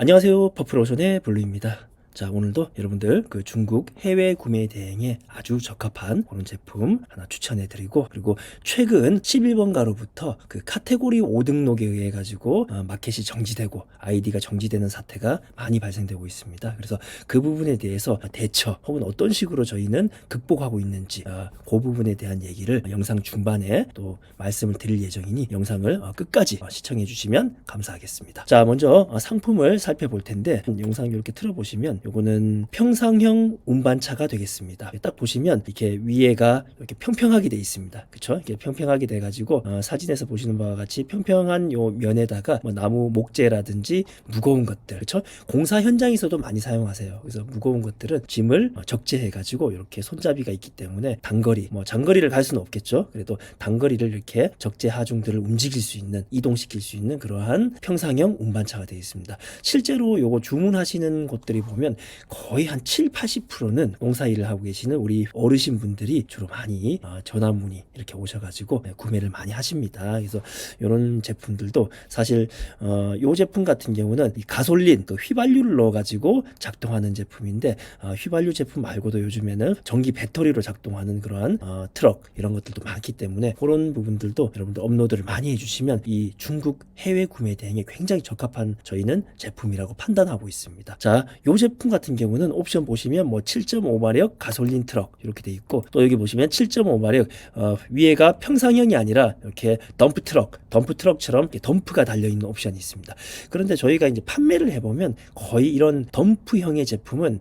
안녕하세요. 퍼플오션의 블루입니다. 자, 오늘도 여러분들 그 중국 해외 구매 대행에 아주 적합한 그런 제품 하나 추천해 드리고, 그리고 최근 11번가로부터 그 카테고리 5등록에 의해 가지고 마켓이 정지되고 아이디가 정지되는 사태가 많이 발생되고 있습니다. 그래서 그 부분에 대해서 대처 혹은 어떤 식으로 저희는 극복하고 있는지 그 부분에 대한 얘기를 영상 중반에 또 말씀을 드릴 예정이니 영상을 끝까지 시청해 주시면 감사하겠습니다. 자, 먼저 상품을 살펴볼 텐데, 영상 이렇게 틀어보시면 요거는 평상형 운반차가 되겠습니다. 딱 보시면 이렇게 위에가 이렇게 평평하게 돼 있습니다. 그쵸? 이렇게 평평하게 돼 가지고 사진에서 보시는 바와 같이 평평한 요 면에다가 뭐 나무 목재라든지 무거운 것들, 그쵸? 공사 현장에서도 많이 사용하세요. 그래서 무거운 것들은 짐을 적재해 가지고 이렇게 손잡이가 있기 때문에 단거리, 뭐 장거리를 갈 수는 없겠죠. 그래도 단거리를 이렇게 적재 하중들을 움직일 수 있는, 이동시킬 수 있는 그러한 평상형 운반차가 되어 있습니다. 실제로 요거 주문하시는 곳들이 보면 거의 한 7, 80%는 농사일을 하고 계시는 우리 어르신분들이 주로 많이 전화 문의 이렇게 오셔가지고 구매를 많이 하십니다. 그래서 이런 제품들도 사실 요 제품 같은 경우는 이 가솔린 그 휘발유를 넣어가지고 작동하는 제품인데, 휘발유 제품 말고도 요즘에는 전기 배터리로 작동하는 그러한 트럭 이런 것들도 많기 때문에 그런 부분들도 여러분들 업로드를 많이 해주시면 이 중국 해외 구매 대행에 굉장히 적합한 저희는 제품이라고 판단하고 있습니다. 자, 요 제품 같은 경우는 옵션 보시면 뭐 7.5마력 가솔린 트럭 이렇게 돼 있고, 또 여기 보시면 7.5마력 위에가 평상형이 아니라 이렇게 덤프 트럭처럼 이렇게 덤프가 달려 있는 옵션이 있습니다. 그런데 저희가 이제 판매를 해보면 거의 이런 덤프형의 제품은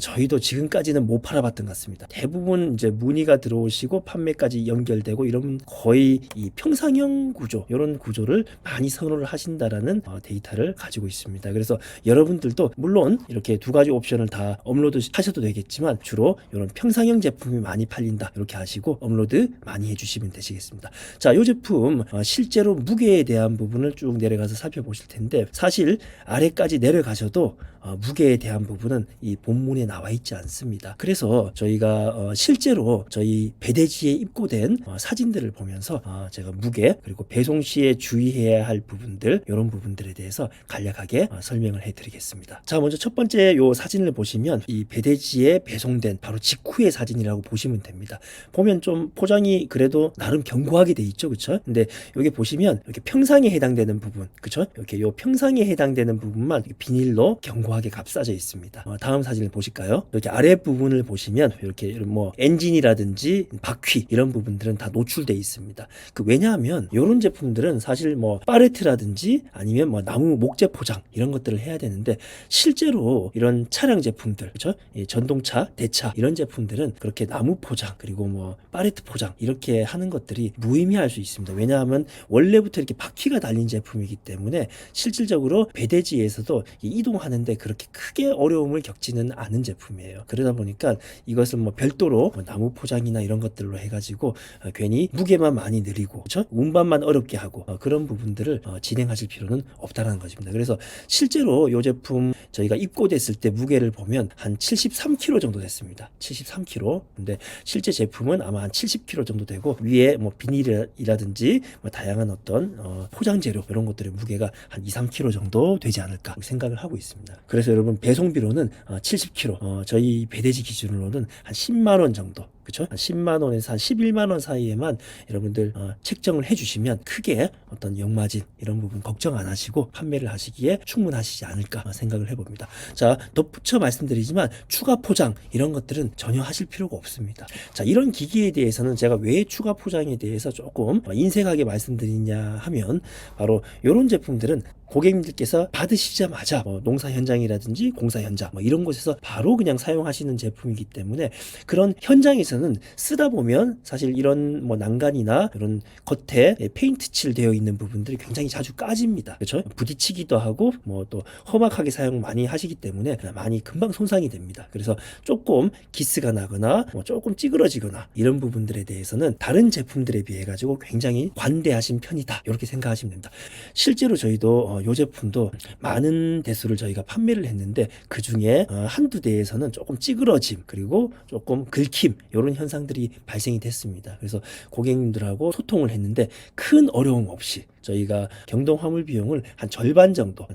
저희도 지금까지는 못 팔아봤던 것 같습니다. 대부분 이제 문의가 들어오시고 판매까지 연결되고 이런 거의 이 평상형 구조, 이런 구조를 많이 선호를 하신다라는 데이터를 가지고 있습니다. 그래서 여러분들도 물론 이렇게 두 가지 옵션을 다 업로드 하셔도 되겠지만 주로 이런 평상형 제품이 많이 팔린다 이렇게 하시고 업로드 많이 해주시면 되시겠습니다. 자, 이 제품 실제로 무게에 대한 부분을 쭉 내려가서 살펴보실 텐데, 사실 아래까지 내려가셔도 무게에 대한 부분은 이 본문에 나와 있지 않습니다. 그래서 저희가 실제로 저희 배대지에 입고된 사진들을 보면서 제가 무게 그리고 배송 시에 주의해야 할 부분들, 이런 부분들에 대해서 간략하게 설명을 해드리겠습니다. 자, 먼저 첫 번째 요 사진을 보시면 이 배대지에 배송된 바로 직후의 사진이라고 보시면 됩니다. 보면 좀 포장이 그래도 나름 견고하게 돼 있죠, 그쵸? 근데 여기 보시면 이렇게 평상에 해당되는 부분, 그쵸? 이렇게 요 평상에 해당되는 부분만 비닐로 견고하게 감싸져 있습니다. 다음 사진을 보실까요? 이렇게 아래 부분을 보시면 이렇게 뭐 엔진이라든지 바퀴 이런 부분들은 다 노출돼 있습니다. 왜냐하면 이런 제품들은 사실 뭐 파레트라든지 아니면 뭐 나무 목재 포장 이런 것들을 해야 되는데, 실제로 이런 차량 제품들, 그렇죠? 전동차, 대차 이런 제품들은 그렇게 나무 포장 그리고 뭐 파레트 포장 이렇게 하는 것들이 무의미할 수 있습니다. 왜냐하면 원래부터 이렇게 바퀴가 달린 제품이기 때문에 실질적으로 배대지에서도 이동하는데 그렇게 크게 어려움을 겪지는 않은 제품이에요. 그러다 보니까 이것을 뭐 별도로 뭐 나무 포장이나 이런 것들로 해가지고 괜히 무게만 많이 느리고, 그렇죠? 운반만 어렵게 하고 그런 부분들을 진행하실 필요는 없다는 것입니다. 그래서 실제로 이 제품 저희가 입고됐을 때 무게를 보면 한 73kg 정도 됐습니다. 73kg. 근데 실제 제품은 아마 한 70kg 정도 되고, 위에 뭐 비닐이라든지 뭐 다양한 어떤 포장 재료 이런 것들의 무게가 한 2, 3kg 정도 되지 않을까 생각을 하고 있습니다. 그래서 여러분 배송비로는 70kg, 저희 배대지 기준으로는 한 10만 원 정도, 그쵸? 한 10만 원에서 한 11만 원 사이에만 여러분들 책정을 해주시면 크게 어떤 역마진 이런 부분 걱정 안 하시고 판매를 하시기에 충분하시지 않을까 생각을 해봅니다. 자, 덧붙여 말씀드리지만 추가 포장 이런 것들은 전혀 하실 필요가 없습니다. 자, 이런 기기에 대해서는 제가 왜 추가 포장에 대해서 조금 인색하게 말씀드리냐 하면, 바로 이런 제품들은 고객님들께서 받으시자마자 농사 현장이라든지 공사 현장 이런 곳에서 바로 그냥 사용하시는 제품이기 때문에, 그런 현장에서는 쓰다 보면 사실 이런 뭐 난간이나 이런 겉에 페인트 칠 되어 있는 부분들이 굉장히 자주 까집니다. 그렇죠? 부딪히기도 하고 뭐 또 험악하게 사용 많이 하시기 때문에 많이 금방 손상이 됩니다. 그래서 조금 기스가 나거나 뭐 조금 찌그러지거나 이런 부분들에 대해서는 다른 제품들에 비해 가지고 굉장히 관대하신 편이다, 이렇게 생각하시면 됩니다. 실제로 저희도 이 제품도 많은 대수를 저희가 판매를 했는데, 그 중에 한두 대에서는 조금 찌그러짐 그리고 조금 긁힘 이런 이런 현상들이 발생이 됐습니다. 그래서 고객님들하고 소통을 했는데 큰 어려움 없이 저희가 경동 화물 비용을 한 절반 정도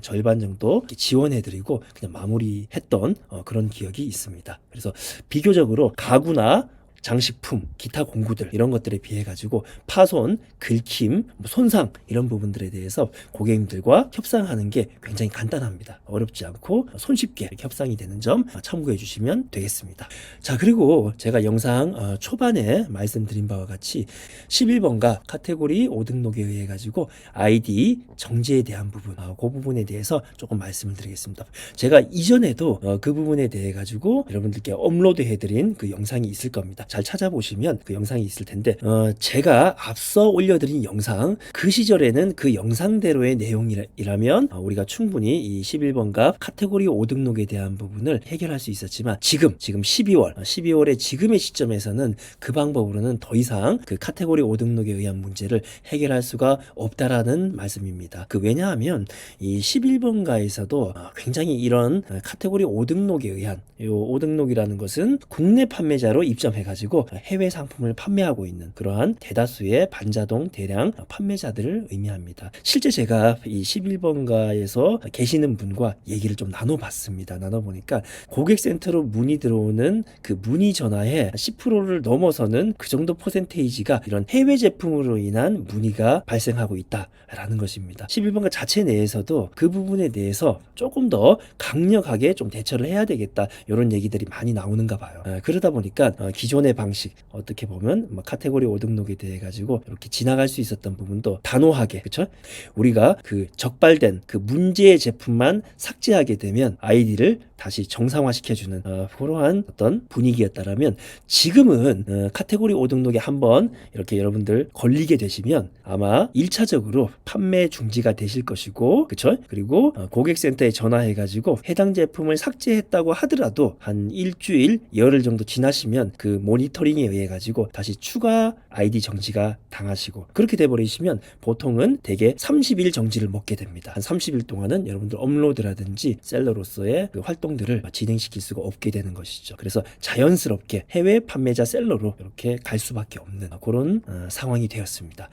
지원해드리고 그냥 마무리했던 그런 기억이 있습니다. 그래서 비교적으로 가구나 장식품, 기타 공구들 이런 것들에 비해 가지고 파손, 긁힘, 손상 이런 부분들에 대해서 고객님들과 협상하는 게 굉장히 간단합니다. 어렵지 않고 손쉽게 협상이 되는 점 참고해 주시면 되겠습니다. 자, 그리고 제가 영상 초반에 말씀드린 바와 같이 11번가 카테고리 5등록에 의해 가지고 아이디 정지에 대한 부분, 그 부분에 대해서 조금 말씀을 드리겠습니다. 제가 이전에도 그 부분에 대해 가지고 여러분들께 업로드 해드린 그 영상이 있을 겁니다. 잘 찾아보시면 그 영상이 있을 텐데 제가 앞서 올려드린 영상 그 시절에는 그 영상대로의 내용이라면 우리가 충분히 이 11번가 카테고리 5등록에 대한 부분을 해결할 수 있었지만 지금 12월의 지금의 시점에서는 그 방법으로는 더 이상 그 카테고리 5등록에 의한 문제를 해결할 수가 없다라는 말씀입니다. 왜냐하면 이 11번가에서도 굉장히 이런 카테고리 5등록에 의한 이 5등록이라는 것은 국내 판매자로 입점해가지고 해외 상품을 판매하고 있는 그러한 대다수의 반자동 대량 판매자들을 의미합니다. 실제 제가 이 11번가에서 계시는 분과 얘기를 좀 나눠봤습니다. 나눠보니까 고객센터로 문의 들어오는 그 문의 전화의 10%를 넘어서는 그 정도 퍼센테이지가 이런 해외 제품으로 인한 문의가 발생하고 있다라는 것입니다. 11번가 자체 내에서도 그 부분에 대해서 조금 더 강력하게 좀 대처를 해야 되겠다 이런 얘기들이 많이 나오는가 봐요. 그러다 보니까 기존의 방식 어떻게 보면 카테고리 5등록에 대해 가지고 이렇게 지나갈 수 있었던 부분도 단호하게 그렇죠? 우리가 그 적발된 그 문제의 제품만 삭제하게 되면 아이디를 다시 정상화시켜주는 그러한 어떤 분위기였다라면 지금은 카테고리 5등록에 한번 이렇게 여러분들 걸리게 되시면 아마 1차적으로 판매 중지가 되실 것이고 그쵸? 그리고 고객센터에 전화해가지고 해당 제품을 삭제했다고 하더라도 한 일주일 열흘 정도 지나시면 그 모니터링에 의해 가지고 다시 추가 아이디 정지가 당하시고 그렇게 돼버리시면 보통은 대개 30일 정지를 먹게 됩니다. 한 30일 동안은 여러분들 업로드라든지 셀러로서의 그 활동들을 진행시킬 수가 없게 되는 것이죠. 그래서 자연스럽게 해외 판매자 셀러로 이렇게 갈 수밖에 없는 그런 상황이 되었습니다.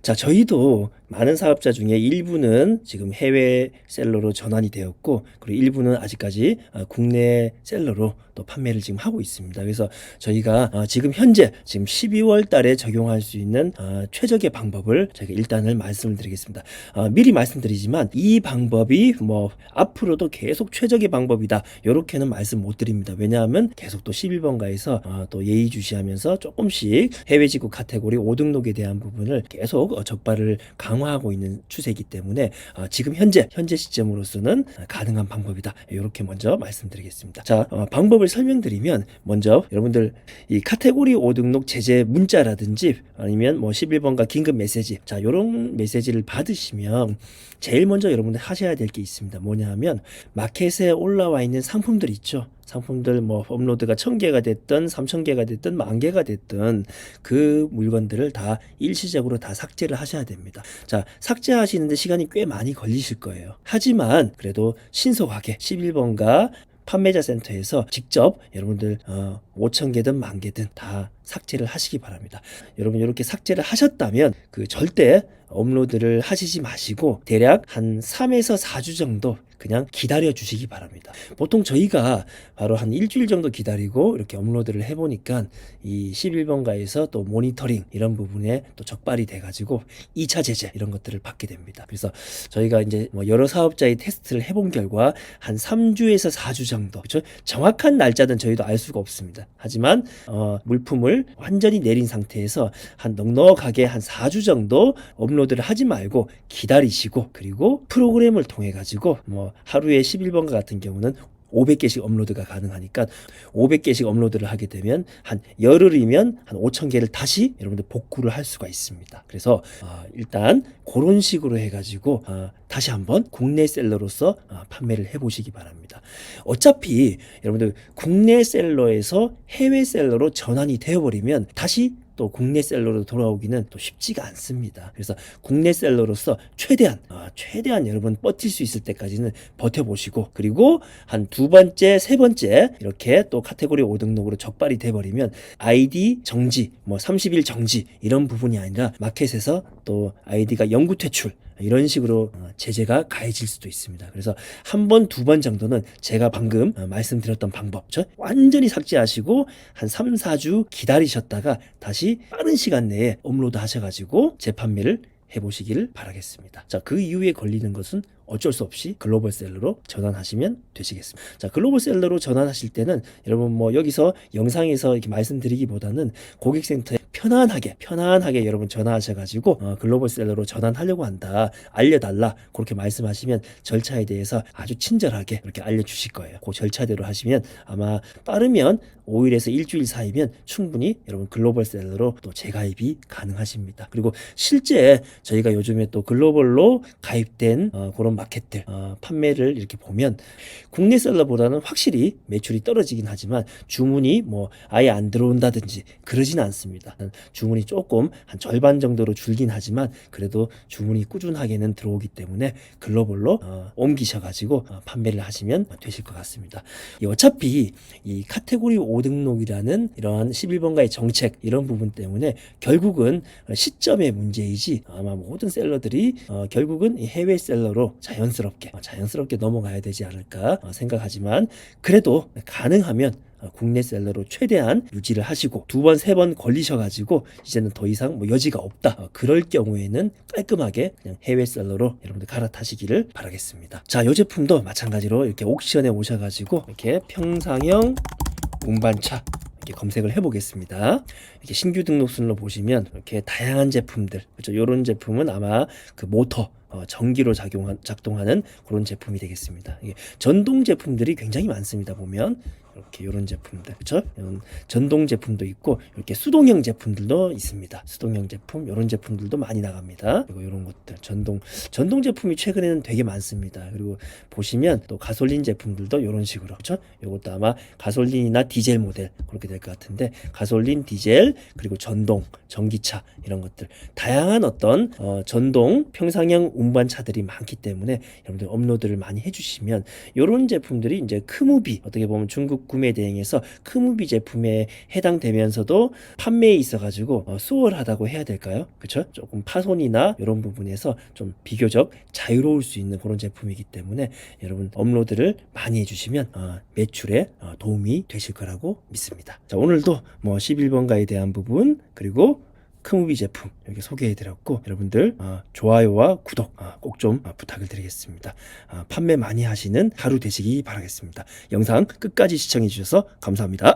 자, 저희도 많은 사업자 중에 일부는 지금 해외 셀러로 전환이 되었고 그리고 일부는 아직까지 국내 셀러로 또 판매를 지금 하고 있습니다. 그래서 저희가 지금 현재 12월 달에 적용할 수 있는 최적의 방법을 제가 일단을 말씀을 드리겠습니다. 미리 말씀드리지만 이 방법이 앞으로도 계속 최적의 방법이다 이렇게는 말씀 못 드립니다. 왜냐하면 계속 또 11번가에서 또 예의주시하면서 조금씩 해외지구 카테고리 5등록에 대한 부분을 계속 적발을 강화하고 있는 추세이기 때문에 지금 현재 시점으로서는 가능한 방법이다 이렇게 먼저 말씀드리겠습니다. 자, 방법을 설명드리면 먼저 여러분들 이 카테고리 5등록 제재 문자라든지 아니면 11번가 긴급 메시지 자 이런 메시지를 받으시면 제일 먼저 여러분들 하셔야 될 게 있습니다. 뭐냐 하면 마켓에 올라와 있는 상품들 있죠. 상품들 업로드가 1000개가 됐든 3000개가 됐든 10,000개가 됐든 그 물건들을 다 일시적으로 다 삭제를 하셔야 됩니다. 자, 삭제하시는데 시간이 꽤 많이 걸리실 거예요. 하지만 그래도 신속하게 11번가 판매자 센터에서 직접 여러분들 5,000개든 10,000개든 다 삭제를 하시기 바랍니다. 여러분 이렇게 삭제를 하셨다면 절대 업로드를 하시지 마시고 대략 한 3에서 4주 정도 그냥 기다려 주시기 바랍니다. 보통 저희가 바로 한 일주일 정도 기다리고 이렇게 업로드를 해보니까 이 11번가에서 또 모니터링 이런 부분에 또 적발이 돼가지고 2차 제재 이런 것들을 받게 됩니다. 그래서 저희가 이제 여러 사업자의 테스트를 해본 결과 한 3주에서 4주 정도 그렇죠? 정확한 날짜는 저희도 알 수가 없습니다. 하지만 물품을 완전히 내린 상태에서 한 넉넉하게 한 4주 정도 업로드를 하지 말고 기다리시고 그리고 프로그램을 통해 가지고 하루에 11번가 같은 경우는 500개씩 업로드가 가능하니까 500개씩 업로드를 하게 되면 한 열흘이면 한 5,000개를 다시 여러분들 복구를 할 수가 있습니다. 그래서 일단 그런 식으로 해가지고 다시 한번 국내 셀러로서 판매를 해보시기 바랍니다. 어차피 여러분들 국내 셀러에서 해외 셀러로 전환이 되어버리면 다시 또 국내 셀러로 돌아오기는 또 쉽지가 않습니다. 그래서 국내 셀러로서 최대한 여러분 버틸 수 있을 때까지는 버텨보시고, 그리고 한 두 번째, 세 번째 이렇게 또 카테고리 5등록으로 적발이 돼버리면 아이디 정지, 뭐 30일 정지 이런 부분이 아니라 마켓에서 또 아이디가 영구 퇴출 이런 식으로 제재가 가해질 수도 있습니다. 그래서 한 번, 두 번 정도는 제가 방금 말씀드렸던 방법, 완전히 삭제하시고 한 3, 4주 기다리셨다가 다시 빠른 시간 내에 업로드 하셔가지고 재판매를 해보시기를 바라겠습니다. 자, 그 이후에 걸리는 것은 어쩔 수 없이 글로벌 셀러로 전환하시면 되시겠습니다. 자, 글로벌 셀러로 전환하실 때는 여러분 뭐 여기서 영상에서 이렇게 말씀드리기보다는 고객센터에 편안하게 여러분 전화하셔가지고 글로벌 셀러로 전환하려고 한다, 알려달라, 그렇게 말씀하시면 절차에 대해서 아주 친절하게 이렇게 알려주실 거예요. 그 절차대로 하시면 아마 빠르면 5일에서 일주일 사이면 충분히 여러분 글로벌 셀러로 또 재가입이 가능하십니다. 그리고 실제 저희가 요즘에 또 글로벌로 가입된 그런 마켓들 판매를 이렇게 보면 국내 셀러보다는 확실히 매출이 떨어지긴 하지만 주문이 뭐 아예 안 들어온다든지 그러진 않습니다. 주문이 조금 한 절반 정도로 줄긴 하지만 그래도 주문이 꾸준하게는 들어오기 때문에 글로벌로 옮기셔가지고 판매를 하시면 되실 것 같습니다. 어차피 이 카테고리 5등록이라는 이러한 11번가의 정책 이런 부분 때문에 결국은 시점의 문제이지 아마 모든 셀러들이 결국은 해외 셀러로 자연스럽게 넘어가야 되지 않을까 생각하지만, 그래도 가능하면 국내 셀러로 최대한 유지를 하시고 두 번, 세 번 걸리셔가지고 이제는 더 이상 뭐 여지가 없다, 그럴 경우에는 깔끔하게 그냥 해외 셀러로 여러분들 갈아타시기를 바라겠습니다. 자, 이 제품도 마찬가지로 이렇게 옥션에 오셔가지고 이렇게 평상형 운반차 이렇게 검색을 해보겠습니다. 이렇게 신규 등록 순으로 보시면 이렇게 다양한 제품들, 그렇죠? 이런 제품은 아마 그 모터 전기로 작동하는 그런 제품이 되겠습니다. 이게 전동 제품들이 굉장히 많습니다. 보면 이렇게 이런 제품들, 그렇죠? 이런 전동 제품도 있고 이렇게 수동형 제품들도 있습니다. 수동형 제품 이런 제품들도 많이 나갑니다. 그리고 이런 것들 전동 제품이 최근에는 되게 많습니다. 그리고 보시면 또 가솔린 제품들도 이런 식으로, 그렇죠? 이것도 아마 가솔린이나 디젤 모델 그렇게 될 것 같은데, 가솔린, 디젤, 그리고 전동, 전기차 이런 것들 다양한 어떤 전동 평상형 운반차들이 많기 때문에 여러분들 업로드를 많이 해주시면 이런 제품들이 이제 크무비, 어떻게 보면 중국 구매 대행에서 크무비 제품에 해당되면서도 판매에 있어가지고 수월하다고 해야 될까요? 그렇죠? 조금 파손이나 이런 부분에서 좀 비교적 자유로울 수 있는 그런 제품이기 때문에 여러분 업로드를 많이 해주시면 매출에 도움이 되실 거라고 믿습니다. 자, 오늘도 뭐 11번가에 대한 부분 그리고 크무비 제품 이렇게 소개해드렸고, 여러분들 좋아요와 구독 꼭 좀 부탁을 드리겠습니다. 판매 많이 하시는 하루 되시기 바라겠습니다. 영상 끝까지 시청해 주셔서 감사합니다.